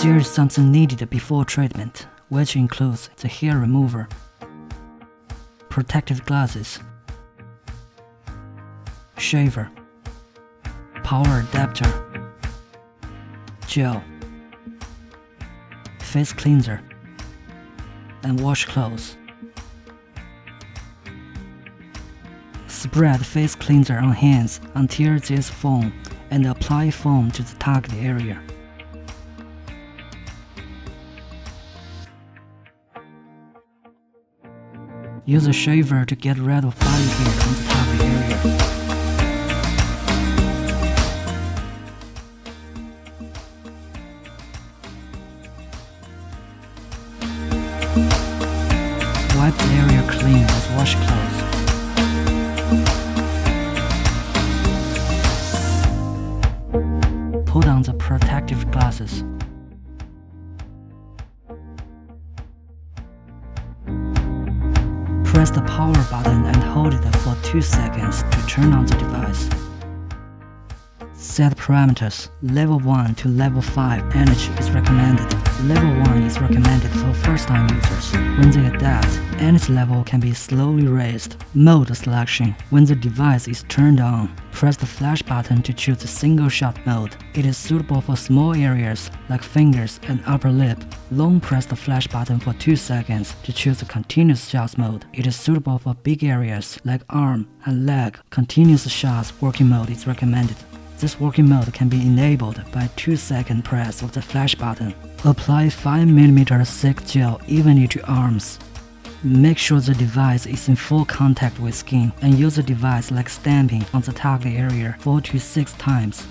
There is something needed before treatment, which includes the hair remover, protective glasses, shaver, power adapter, gel, face cleanser, and wash clothes. Spread face cleanser on hands until there's foam and apply foam to the target area. Use a shaver to get rid of body hair on the target area. Wipe the area clean with wash cloths. Put on the protective glasses. Press the power button and hold it for 2 seconds to turn on the device. Set parameters. Level 1 to Level 5 energy is recommended. Level 1 is recommended for first-time users. When they adapt, energy level can be slowly raised. Mode selection. When the device is turned on, press the flash button to choose the single-shot mode. It is suitable for small areas like fingers and upper lip. Long press the flash button for 2 seconds to choose the continuous shots mode. It is suitable for big areas like arm and leg. Continuous shots working mode is recommended. This working mode can be enabled by 2-second press of the flash button. Apply 5mm thick gel evenly to arms. Make sure the device is in full contact with skin and use the device like stamping on the target area 4 to 6 times.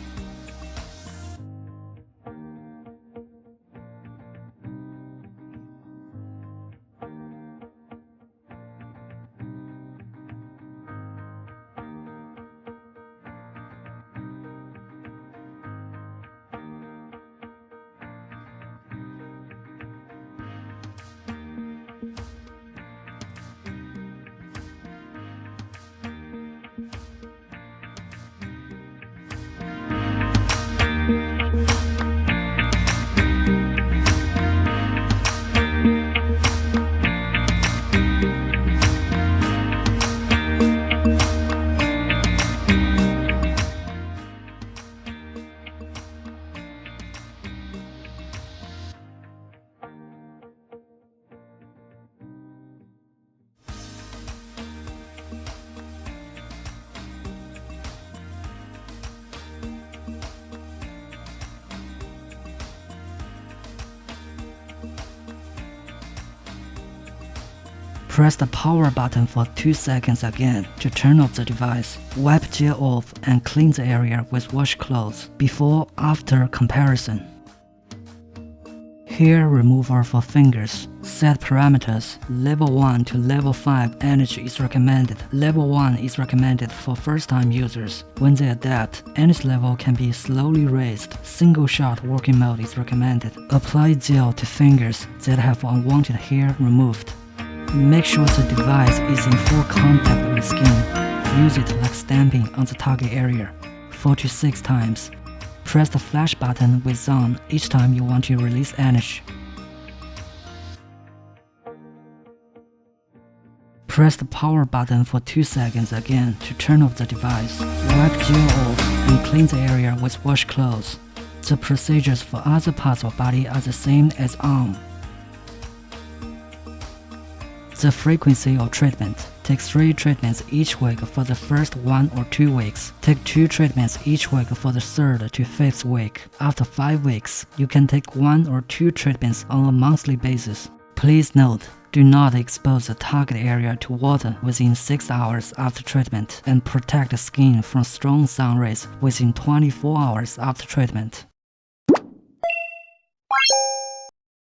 Press the power button for 2 seconds again to turn off the device. Wipe gel off and clean the area with washcloths. Before-after comparison. Hair remover for fingers. Set parameters. Level 1 to Level 5 energy is recommended. Level 1 is recommended for first-time users. When they adapt, energy level can be slowly raised. Single-shot working mode is recommended. Apply gel to fingers that have unwanted hair removed. Make sure the device is in full contact with skin. Use it like stamping on the target area 4 to 6 times. Press the flash button with on each time you want to release energy. Press the power button for 2 seconds again to turn off the device. Wipe gel off and clean the area with washcloths. The procedures for other parts of body are the same as arm. The frequency of treatment. Take 3 treatments each week for the first 1 or 2 weeks. Take 2 treatments each week for the 3rd to 5th week. After 5 weeks, you can take 1 or 2 treatments on a monthly basis. Please note, do not expose the target area to water within 6 hours after treatment and protect the skin from strong sun rays within 24 hours after treatment.